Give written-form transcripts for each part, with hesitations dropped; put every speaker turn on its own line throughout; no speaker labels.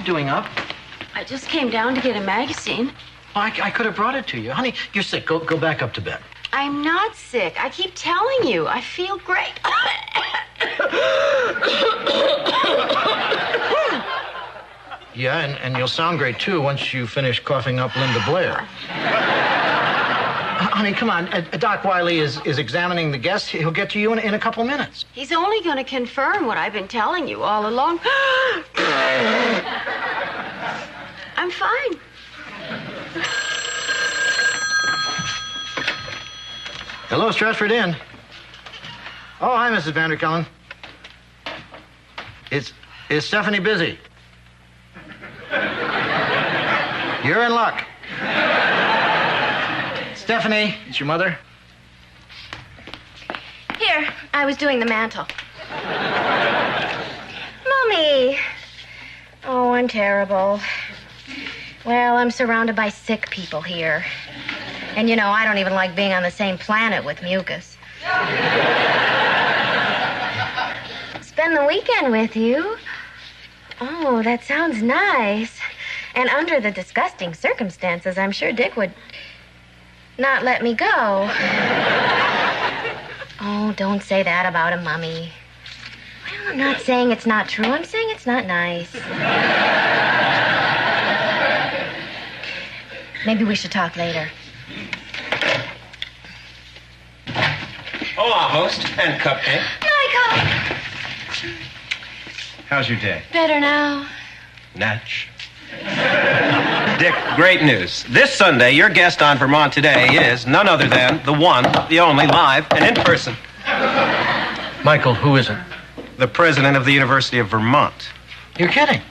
doing up?
I just came down to get a magazine.
Well, I could have brought it to you. Honey, you're sick. Go back up to bed.
I'm not sick. I keep telling you. I feel great.
Yeah, and you'll sound great, too, once you finish coughing up Linda Blair. Honey, come on. Doc Wiley is examining the guests. He'll get to you in a couple minutes.
He's only going to confirm what I've been telling you all along. I'm fine.
Hello, Stratford Inn. Oh, hi, Mrs. Vanderkellen. Is Stephanie busy? You're in luck. Stephanie, it's your mother.
Here, I was doing the mantle. Mommy. Oh, I'm terrible. Well, I'm surrounded by sick people here. And, you know, I don't even like being on the same planet with Mucus. Spend the weekend with you? Oh, that sounds nice. And under the disgusting circumstances, I'm sure Dick would not let me go. Oh, don't say that about him, Mommy. Well, I'm not saying it's not true. I'm saying it's not nice. Maybe we should talk later.
Hola, host and cupcake.
Michael!
How's your day?
Better now.
Natch. Dick, great news. This Sunday, your guest on Vermont Today is none other than the one, the only, live and in person.
Michael, who is it?
The president of the University of Vermont.
You're kidding.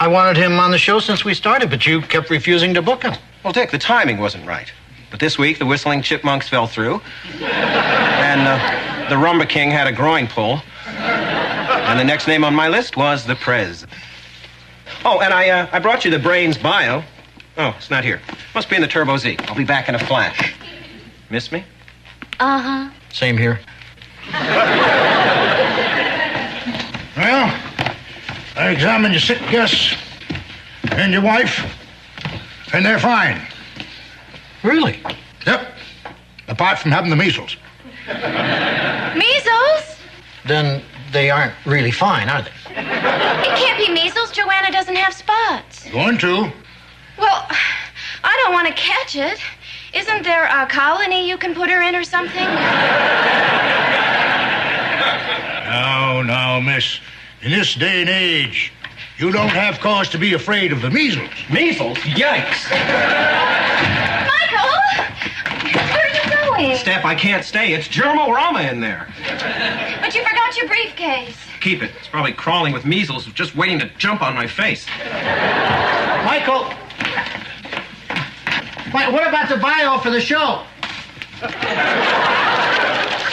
I wanted him on the show since we started, but you kept refusing to book him.
Well, Dick, the timing wasn't right. But this week, the Whistling Chipmunks fell through. And the Rumba King had a groin pull. And the next name on my list was the Prez. Oh, and I brought you the Brains bio. Oh, it's not here. Must be in the Turbo Z. I'll be back in a flash. Miss me?
Uh-huh.
Same here.
Well, I examined your sick guests and your wife, and they're fine.
Really?
Yep. Apart from having the measles.
Measles?
Then they aren't really fine, are they?
It can't be measles. Joanna doesn't have spots.
Going to.
Well, I don't want to catch it. Isn't there a colony you can put her in or something?
Now, miss. In this day and age, you don't have cause to be afraid of the measles.
Measles? Yikes.
Michael! Where are you going?
Steph, I can't stay. It's germorama in there.
But you forgot your briefcase.
Keep it. It's probably crawling with measles, just waiting to jump on my face.
Michael! What about the bio for the show?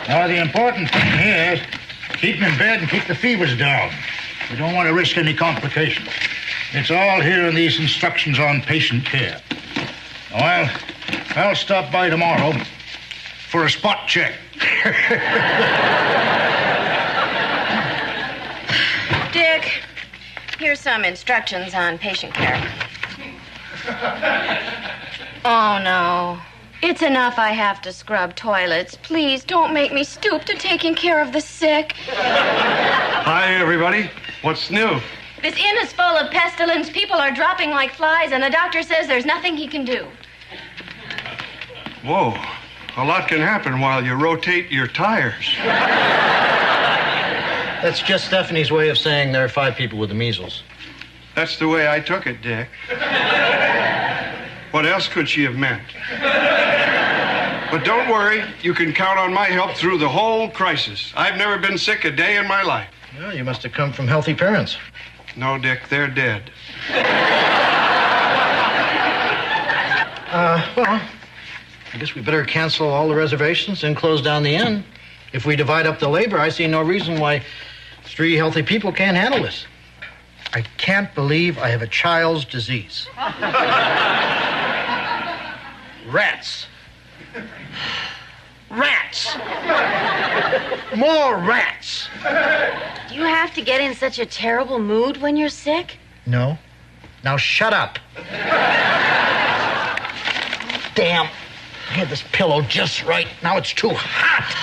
Now, the important thing here is keep them in bed and keep the fevers down. We don't want to risk any complications. It's all here in these instructions on patient care. Well, I'll stop by tomorrow for a spot check.
Dick, here's some instructions on patient care. Oh, no. It's enough I have to scrub toilets. Please don't make me stoop to taking care of the sick.
Hi, everybody. What's new?
This inn is full of pestilence. People are dropping like flies, and the doctor says there's nothing he can do.
Whoa. A lot can happen while you rotate your tires.
That's just Stephanie's way of saying there are 5 people with the measles.
That's the way I took it, Dick. What else could she have meant? But don't worry, you can count on my help through the whole crisis. I've never been sick a day in my life.
Well, you must have come from healthy parents.
No, Dick, they're dead.
Well, I guess we better cancel all the reservations and close down the inn. If we divide up the labor, I see no reason why 3 healthy people can't handle this. I can't believe I have a child's disease. Rats. Rats. More rats.
Do you have to get in such a terrible mood when you're sick?
No. Now shut up. Damn. I had this pillow just right. Now it's too hot.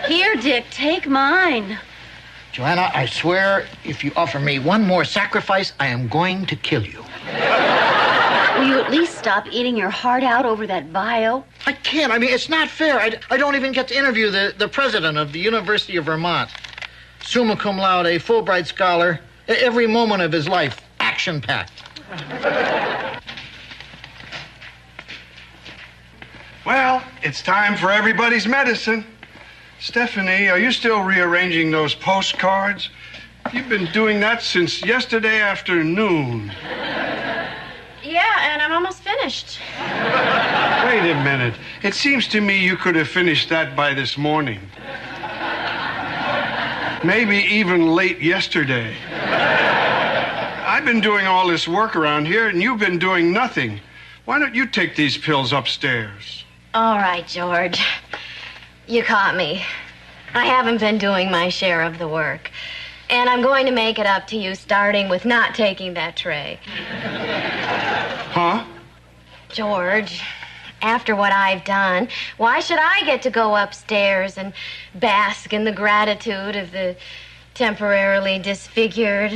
Here, Dick, take mine.
Joanna, I swear, if you offer me one more sacrifice, I am going to kill you.
Will you at least stop eating your heart out over that bio?
I can't. I mean, it's not fair. I don't even get to interview the president of the University of Vermont. Summa cum laude, a Fulbright scholar. Every moment of his life, action-packed.
Well, it's time for everybody's medicine. Stephanie, are you still rearranging those postcards? You've been doing that since yesterday afternoon.
Yeah, and I'm almost finished.
Wait a minute. It seems to me you could have finished that by this morning. Maybe even late yesterday. I've been doing all this work around here, and you've been doing nothing. Why don't you take these pills upstairs?
All right, George. You caught me. I haven't been doing my share of the work. And I'm going to make it up to you, starting with not taking that tray.
Huh?
George, after what I've done, why should I get to go upstairs and bask in the gratitude of the temporarily disfigured?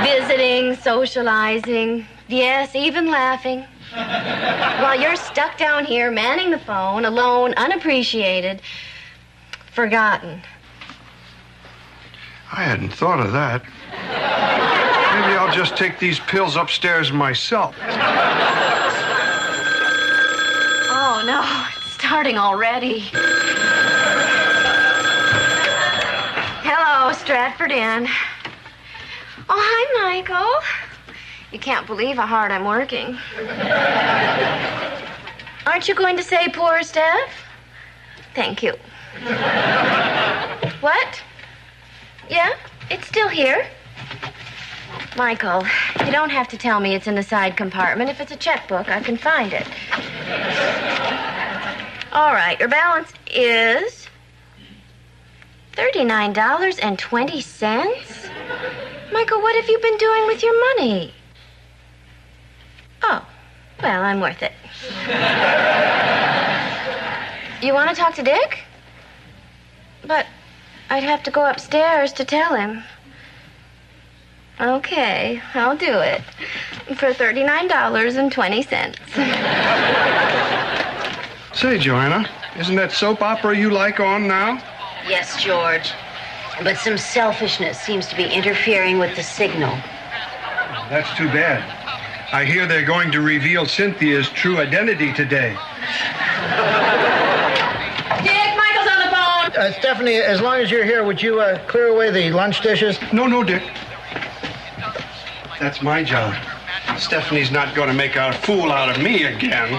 Visiting, socializing, yes, even laughing. While you're stuck down here manning the phone, alone, unappreciated, forgotten.
I hadn't thought of that. Maybe I'll just take these pills upstairs myself.
Oh, no, it's starting already.
Hello, Stratford Inn. Oh, hi, Michael. You can't believe how hard I'm working. Aren't you going to say poor Steph? Thank you. What? Yeah, it's still here. Michael, you don't have to tell me it's in the side compartment. If it's a checkbook, I can find it. All right, your balance is $39.20. Michael, what have you been doing with your money? Oh, well, I'm worth it. You want to talk to Dick? But I'd have to go upstairs to tell him. Okay, I'll do it. For $39.20.
Say, Joanna, isn't that soap opera you like on now?
Yes, George. But some selfishness seems to be interfering with the signal.
That's too bad. I hear they're going to reveal Cynthia's true identity today.
Dick, Michael's on the phone.
Stephanie, as long as you're here, would you clear away the lunch dishes?
No, Dick. That's my job. Stephanie's not going to make a fool out of me again.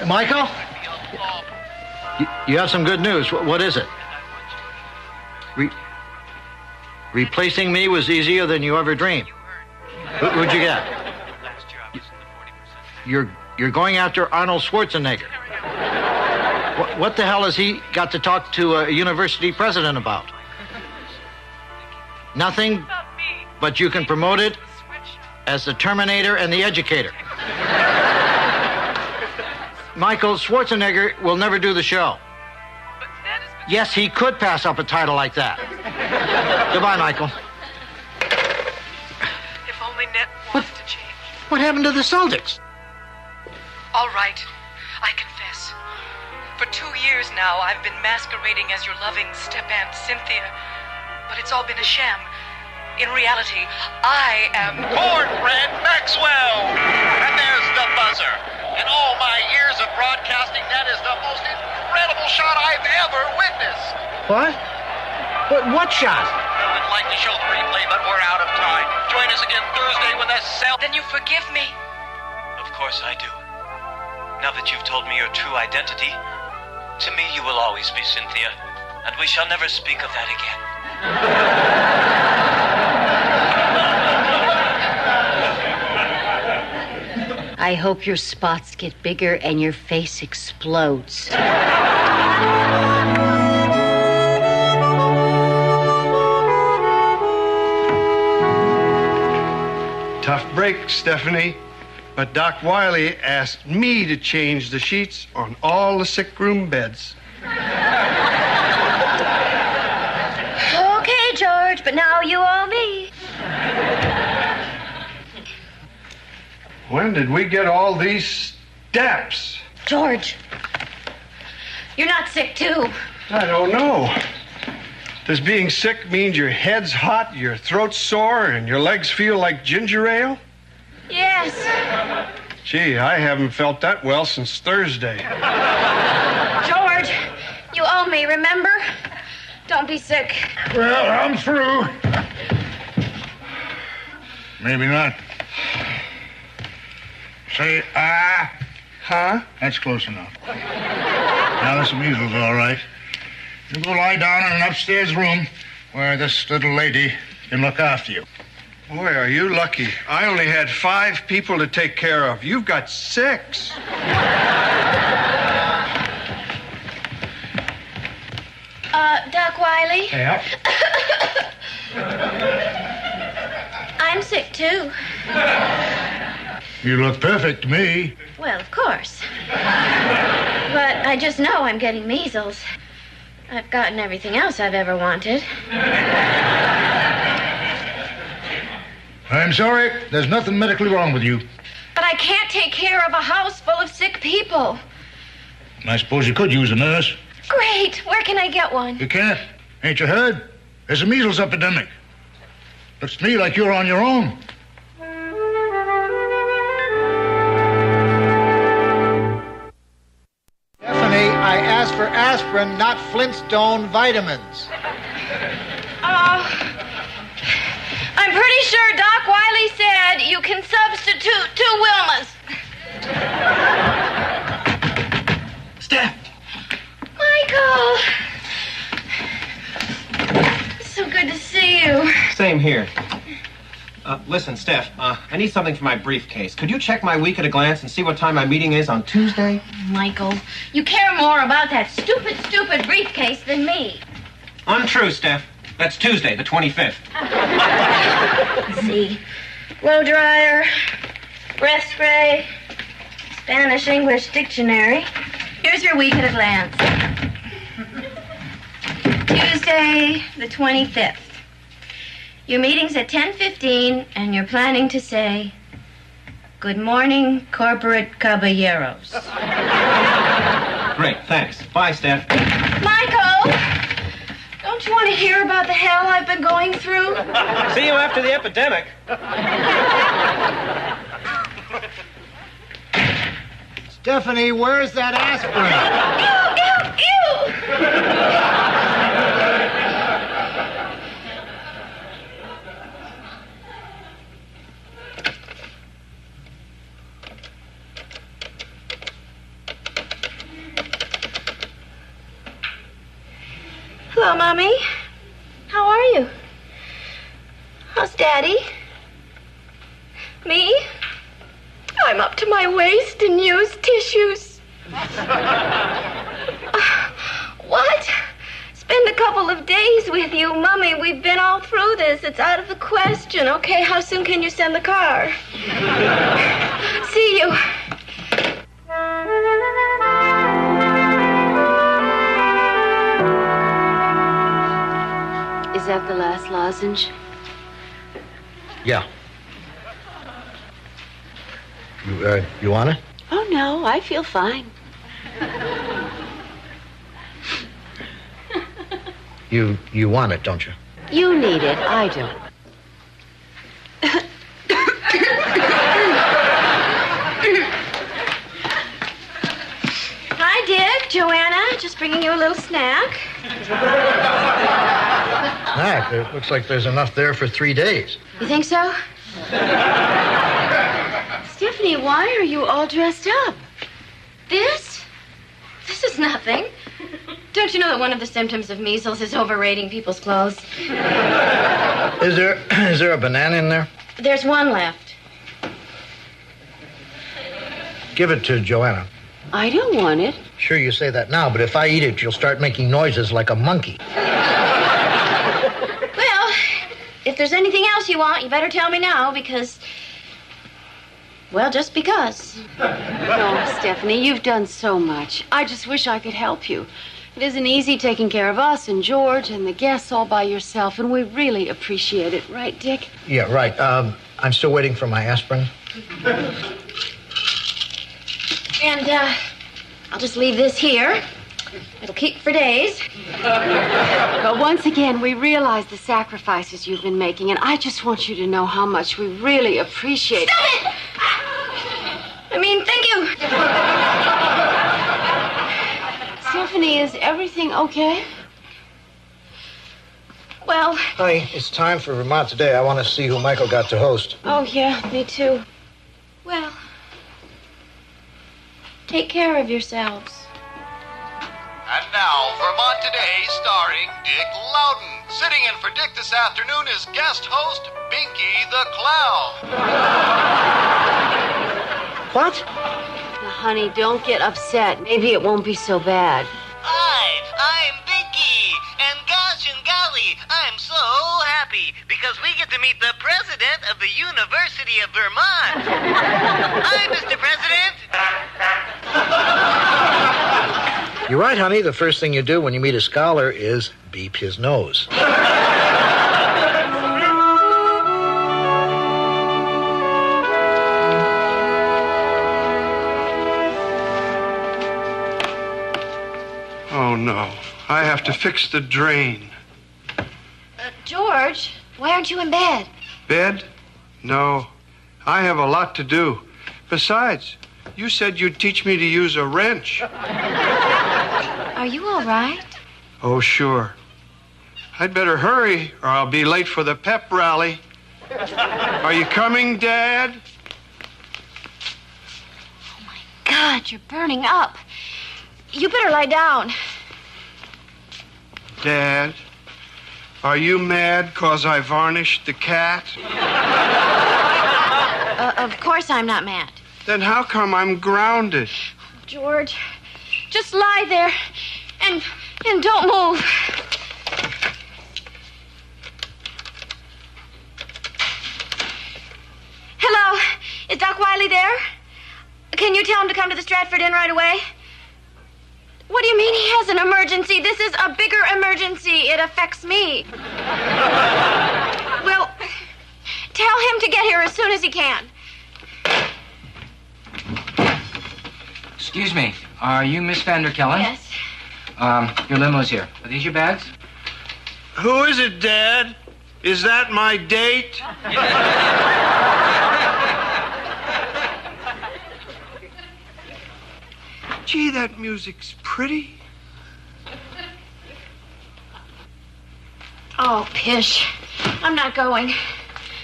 Michael? You have some good news. What is it? Replacing me was easier than you ever dreamed. Who'd you get? You're going after Arnold Schwarzenegger. What the hell has he got to talk to a university president about? Nothing, but you can promote it as the Terminator and the Educator. Michael, Schwarzenegger will never do the show. Yes, he could pass up a title like that. Goodbye, Michael.
If only Ned wants to change.
What happened to the Celtics?
All right, I confess. For 2 years now, I've been masquerading as your loving step-aunt Cynthia. But it's all been a sham. In reality, I am...
Cornbread Maxwell! And there's the buzzer. In all my years of broadcasting, that is the most incredible shot I've ever witnessed.
What? What shot?
I would like to show the replay, but we're out of time. Join us again Thursday when the cell...
Then you forgive me?
Of course I do. Now that you've told me your true identity, to me you will always be Cynthia, and we shall never speak of that again.
I hope your spots get bigger and your face explodes.
Tough break, Stephanie. But Doc Wiley asked me to change the sheets on all the sick room beds.
Okay, George, but now you owe me.
When did we get all these steps?
George, you're not sick, too.
I don't know. Does being sick mean your head's hot, your throat's sore, and your legs feel like ginger ale?
Yes.
Gee, I haven't felt that well since Thursday.
George, you owe me, remember? Don't be sick.
Well, I'm through. Maybe not. Say,
Huh?
That's close enough. Now, this measles, all right. You go lie down in an upstairs room where this little lady can look after you.
Boy, are you lucky. I only had 5 people to take care of. You've got 6.
Doc Wiley?
Yeah?
I'm sick, too.
You look perfect to me.
Well, of course. But I just know I'm getting measles. I've gotten everything else I've ever wanted.
I'm sorry. There's nothing medically wrong with you.
But I can't take care of a house full of sick people.
I suppose you could use a nurse.
Great. Where can I get one?
You can't. Ain't you heard? There's a measles epidemic. Looks to me like you're on your own.
Stephanie, I asked for aspirin, not Flintstone vitamins.
I'm pretty sure Doc Wiley said you can substitute 2 Wilmas.
Steph!
Michael! So good to see you.
Same here. Listen, Steph, I need something for my briefcase. Could you check my week at a glance and see what time my meeting is on Tuesday?
Michael, you care more about that stupid briefcase than me.
Untrue, Steph. That's Tuesday, the 25th.
Let's see. Blow dryer, breath spray, Spanish-English dictionary. Here's your week at a glance. Tuesday, the 25th. Your meeting's at 10:15, and you're planning to say, "Good morning, corporate caballeros."
Great, thanks. Bye, Steph.
Michael! Don't you want to hear about the hell I've been going through?
See you after the epidemic.
Stephanie, where's that aspirin?
Ew! Hello, Mommy. How are you? How's Daddy? Me? I'm up to my waist in used tissues. What? Spend a couple of days with you, Mommy. We've been all through this. It's out of the question. Okay, how soon can you send the car? See you.
Is that the last lozenge?
Yeah. You want it?
Oh, no, I feel fine.
You want it, don't you?
You need it, I don't.
Hi, Dick. Joanna, just bringing you a little snack.
Snack? It looks like there's enough there for 3 days.
You think so? Stephanie, why are you all dressed up? This? This is nothing. Don't you know that one of the symptoms of measles is overrating people's clothes?
Is there a banana in there?
There's one left.
Give it to Joanna.
I don't want it.
Sure, you say that now, but if I eat it, you'll start making noises like a monkey.
Well, if there's anything else you want, you better tell me now, because Well, just because.
No, Stephanie, you've done so much. I just wish I could help you. It isn't easy taking care of us and George and the guests all by yourself, and we really appreciate it. Right, Dick?
Yeah, right. I'm still waiting for my aspirin.
And, I'll just leave this here. It'll keep for days.
But once again, we realize the sacrifices you've been making, and I just want you to know how much we really appreciate
Stop it! I mean, thank you.
Stephanie, is everything okay?
Well...
Honey, it's time for Vermont Today. I want to see who Michael got to host.
Oh, yeah, me too.
Well... Take care of yourselves.
And now, Vermont Today, starring Dick Loudon. Sitting in for Dick this afternoon is guest host Binky the Clown.
What?
Now, honey, don't get upset. Maybe it won't be so bad.
Hi, I'm Binky. And gosh and golly, I'm so happy because we get to meet the president of the University of Vermont. Hi, Mr. President.
You're right, honey. The first thing you do when you meet a scholar is beep his nose.
Oh, no. I have to fix the drain.
George, why aren't you in bed?
Bed? No. I have a lot to do. Besides, you said you'd teach me to use a wrench.
Are you all right?
Oh, sure. I'd better hurry or I'll be late for the pep rally. Are you coming, Dad?
God, you're burning up. You better lie down.
Dad, are you mad 'cause I varnished the cat?
Of course I'm not mad.
Then how come I'm grounded?
George, just lie there and don't move. Hello, is Doc Wiley there? Can you tell him to come to the Stratford Inn right away? What do you mean he has an emergency? This is a bigger emergency. It affects me. Well, tell him to get here as soon as he can.
Excuse me, are you Miss Vanderkellen?
Yes.
Your limo's here. Are these your bags?
Who is it, Dad? Is that my date? Gee, that music's pretty.
Oh, pish. I'm not going.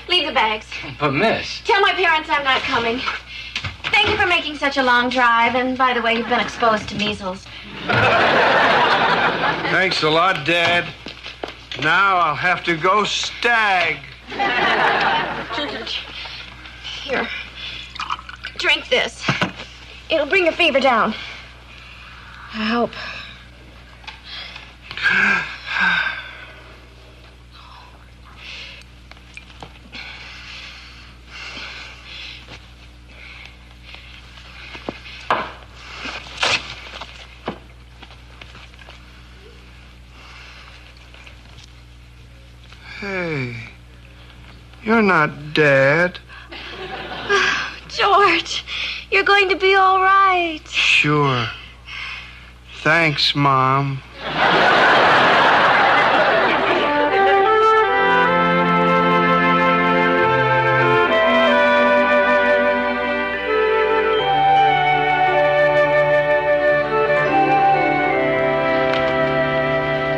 Leave the bags.
But, miss...
Tell my parents I'm not coming. Thank you for making such a long drive. And by the way, you've been exposed to measles.
Thanks a lot, Dad. Now I'll have to go stag.
Here. Drink this. It'll bring your fever down. I hope.
Hey, you're not Dad.
George, you're going to be all right.
Sure. Thanks, Mom.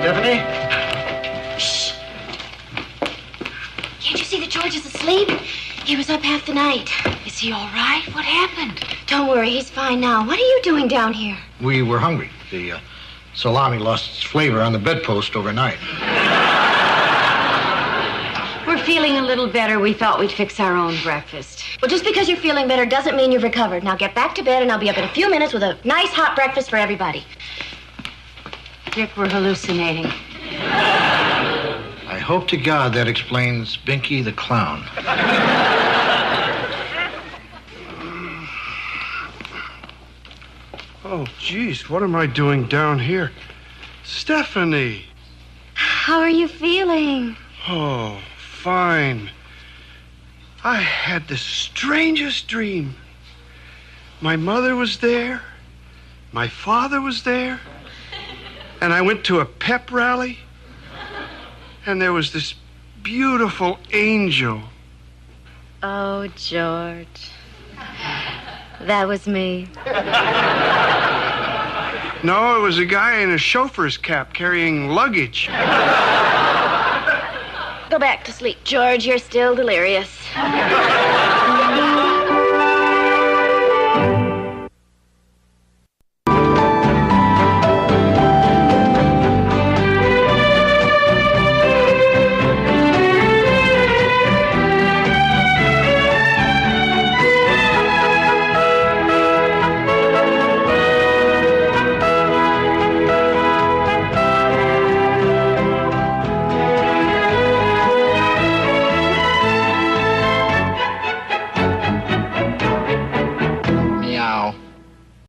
Stephanie?
Shh. Can't you see that George is asleep? He was up half the night. Is he all right? What happened? Don't worry, he's fine now. What are you doing down here?
We were hungry. The salami lost its flavor on the bedpost overnight.
We're feeling a little better. We thought we'd fix our own breakfast.
Well, just because you're feeling better doesn't mean you've recovered. Now get back to bed, and I'll be up in a few minutes with a nice hot breakfast for everybody.
Dick, we're hallucinating.
I hope to God that explains Binky the Clown.
Oh, geez, what am I doing down here? Stephanie!
How are you feeling?
Oh, fine. I had the strangest dream. My mother was there. My father was there. And I went to a pep rally. And there was this beautiful angel.
Oh, George. That was me.
No, it was a guy in a chauffeur's cap carrying luggage.
Go back to sleep, George. You're still delirious.